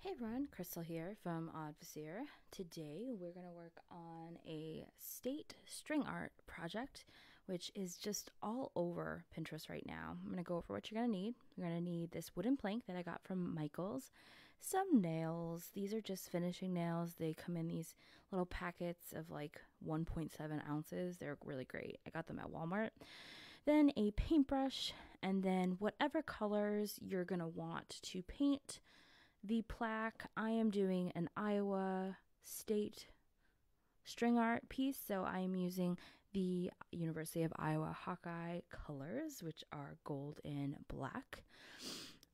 Hey everyone, Krystle here from audefacere. Today we're going to work on a state string art project, which is just all over Pinterest right now. I'm going to go over what you're going to need. You're going to need this wooden plank that I got from Michael's, some nails. These are just finishing nails. They come in these little packets of like 1.7 ounces. They're really great. I got them at Walmart. Then a paintbrush, and then whatever colors you're going to want to paint the plaque. I am doing an Iowa State string art piece, so I am using the University of Iowa Hawkeye colors, which are gold and black.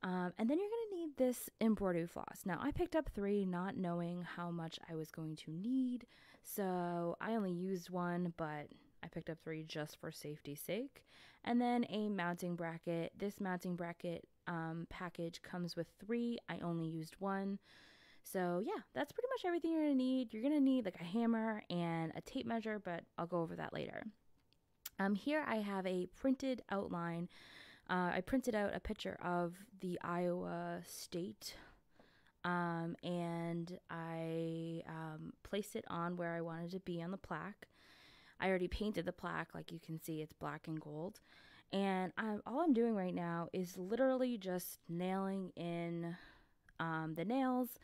And then you're going to need this embroidery floss. Now, I picked up 3 not knowing how much I was going to need, so I only used one, but I picked up 3 just for safety's sake. And then a mounting bracket. This mounting bracket package comes with 3. I only used 1. So yeah, that's pretty much everything you're gonna need. You're gonna need like a hammer and a tape measure, but I'll go over that later. Here I have a printed outline. I printed out a picture of the Iowa State, and I placed it on where I wanted to be on the plaque. I already painted the plaque, like you can see, it's black and gold. And all I'm doing right now is literally just nailing in the nails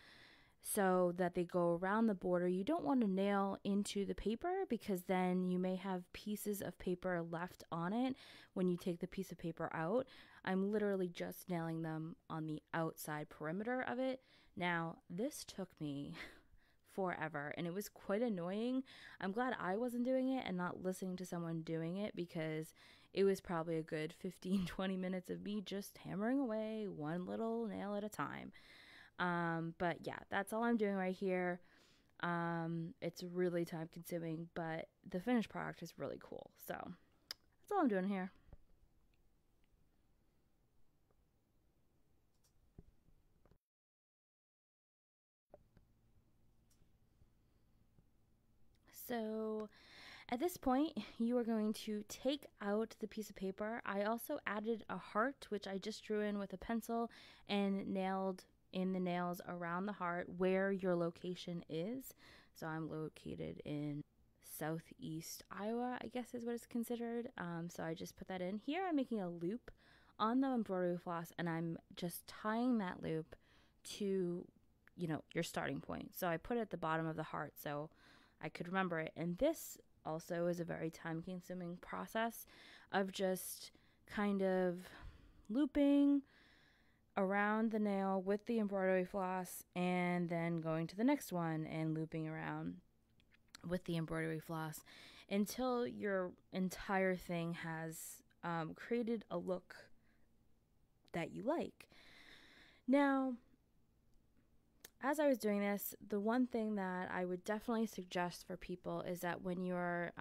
so that they go around the border. You don't want to nail into the paper because then you may have pieces of paper left on it when you take the piece of paper out. I'm literally just nailing them on the outside perimeter of it. Now, this took me forever and it was quite annoying. I'm glad I wasn't doing it and not listening to someone doing it, because it was probably a good 15-20 minutes of me just hammering away one little nail at a time. But yeah, that's all I'm doing right here. It's really time consuming, but the finished product is really cool. So that's all I'm doing here. So at this point, you are going to take out the piece of paper. I also added a heart, which I just drew in with a pencil and nailed in the nails around the heart where your location is. So I'm located in southeast Iowa, I guess is what it's considered. So I just put that in. Here I'm making a loop on the embroidery floss, and I'm just tying that loop to, your starting point. So I put it at the bottom of the heart so I could remember it. And this also is a very time consuming process of just kind of looping around the nail with the embroidery floss and then going to the next one and looping around with the embroidery floss until your entire thing has created a look that you like. Now, as I was doing this, the one thing that I would definitely suggest for people is that when you're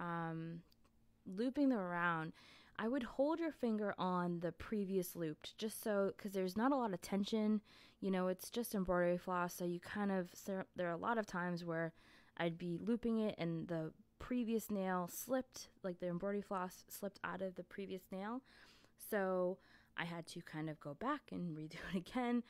looping them around, I would hold your finger on the previous loop, just so, because there's not a lot of tension, it's just embroidery floss, so you kind of, there are a lot of times where I'd be looping it and the previous nail slipped, like the embroidery floss slipped out of the previous nail, so I had to kind of go back and redo it again.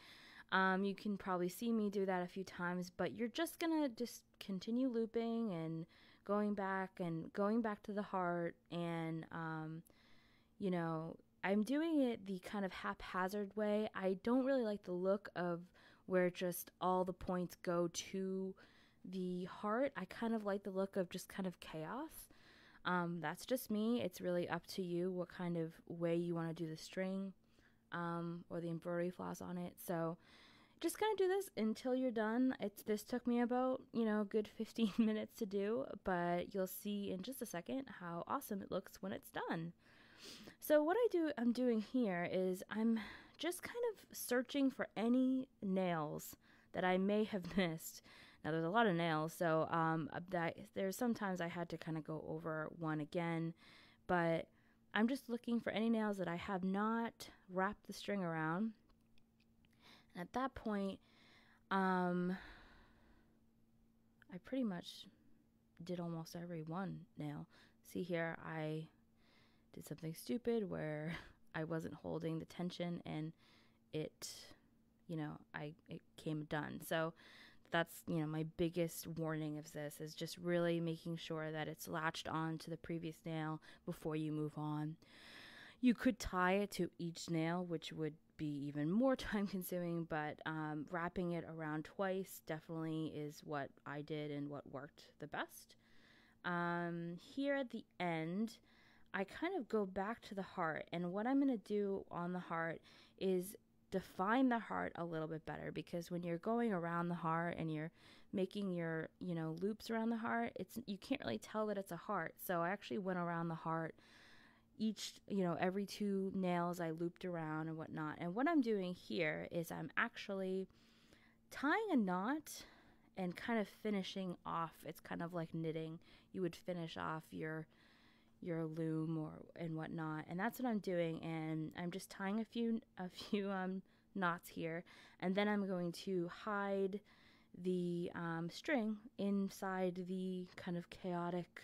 You can probably see me do that a few times, but you're just gonna just continue looping and going back to the heart. And I'm doing it the kind of haphazard way. I don't really like the look of where just all the points go to the heart. I kind of like the look of just kind of chaos. That's just me. It's really up to you what kind of way you want to do the string or the embroidery floss on it. So just kind of do this until you're done. This took me about, a good 15 minutes to do, but you'll see in just a second how awesome it looks when it's done. So what I'm doing here is I'm just kind of searching for any nails that I may have missed. Now there's a lot of nails, so there's sometimes I had to kind of go over one again, but I'm just looking for any nails that I have not wrapped the string around. And at that point, I pretty much did almost every one nail. See here, I did something stupid where I wasn't holding the tension and it came done. So that's, you know, my biggest warning of this is just really making sure that it's latched on to the previous nail before you move on. You could tie it to each nail, which would be even more time consuming, but wrapping it around twice definitely is what I did and what worked the best. Here at the end, I kind of go back to the heart, and what I'm going to do on the heart is define the heart a little bit better, because when you're going around the heart and you're making your, you know, loops around the heart, you can't really tell that it's a heart. So I actually went around the heart each, you know, every 2 nails I looped around and whatnot. And what I'm doing here is I'm actually tying a knot and kind of finishing off. It's kind of like knitting. You would finish off your loom and whatnot, and that's what I'm doing. And I'm just tying a few knots here, and then I'm going to hide the string inside the kind of chaotic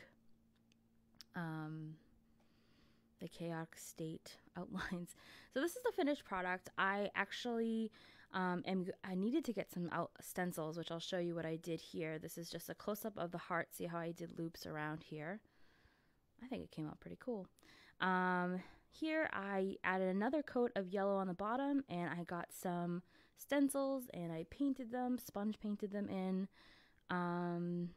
state outlines. So this is the finished product. I actually I needed to get some stencils, which I'll show you what I did here. This is just a close-up of the heart. See how I did loops around here? I think it came out pretty cool. Here I added another coat of yellow on the bottom, and I got some stencils and I painted them, sponge painted them in. And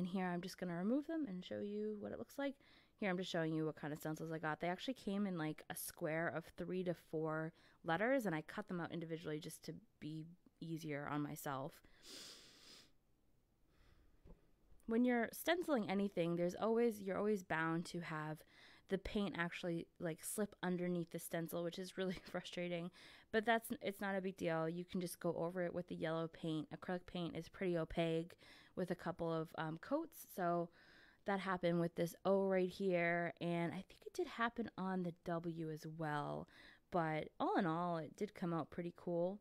here I'm just going to remove them and show you what it looks like. Here I'm just showing you what kind of stencils I got. They actually came in like a square of 3 to 4 letters, and I cut them out individually just to be easier on myself. When you're stenciling anything, you're always bound to have the paint actually like slip underneath the stencil, which is really frustrating, but it's not a big deal. You can just go over it with the yellow paint. Acrylic paint is pretty opaque with a couple of coats, so that happened with this O right here, and I think it did happen on the W as well, but all in all, it did come out pretty cool.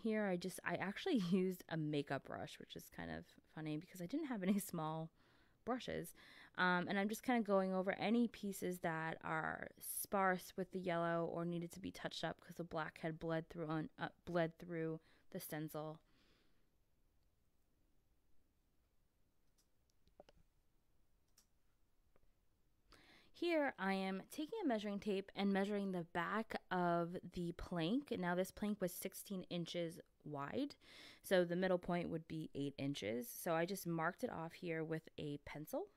Here I actually used a makeup brush, which is kind of funny because I didn't have any small brushes. And I'm just kind of going over any pieces that are sparse with the yellow or needed to be touched up because the black had bled through the stencil. Here I am taking a measuring tape and measuring the back of the plank. Now this plank was 16 inches wide, so the middle point would be 8 inches. So I just marked it off here with a pencil.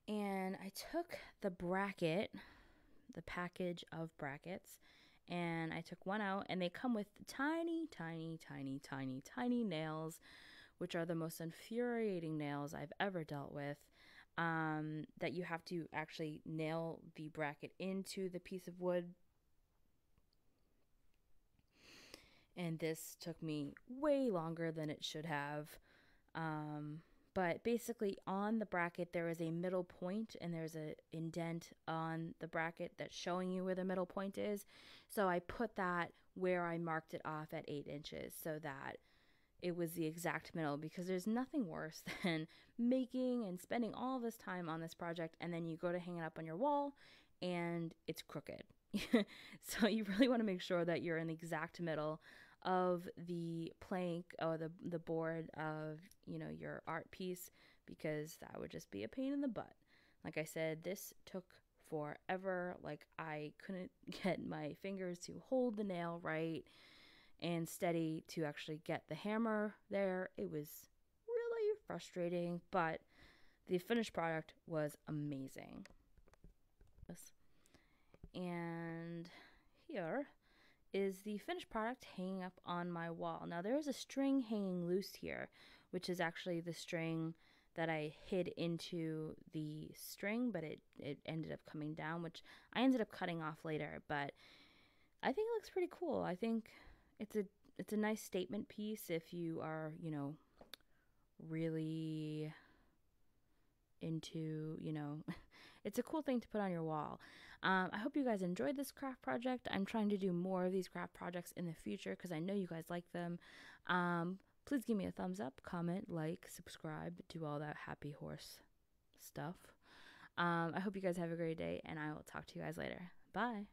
And I took the bracket, the package of brackets, and I took one out, and they come with tiny, tiny, tiny, tiny, tiny nails, which are the most infuriating nails I've ever dealt with. That you have to actually nail the bracket into the piece of wood. And this took me way longer than it should have. But basically on the bracket there is a middle point, and there's an indent on the bracket that's showing you where the middle point is. So I put that where I marked it off at 8 inches so that it was the exact middle, because there's nothing worse than making and spending all this time on this project and then you go to hang it up on your wall and it's crooked. So you really want to make sure that you're in the exact middle of the plank or the board of, you know, your art piece, because that would just be a pain in the butt. Like I said, this took forever. Like I couldn't get my fingers to hold the nail right and steady to actually get the hammer there. It was really frustrating, but the finished product was amazing. And here is the finished product hanging up on my wall. Now there is a string hanging loose here, which is actually the string that I hid into the string, but it ended up coming down, which I ended up cutting off later, but I think it looks pretty cool. I think it's a nice statement piece if you are, you know, really into, you know, it's a cool thing to put on your wall. I hope you guys enjoyed this craft project. I'm trying to do more of these craft projects in the future because I know you guys like them. Please give me a thumbs up, comment, like, subscribe, do all that happy horse stuff. I hope you guys have a great day, and I will talk to you guys later. Bye.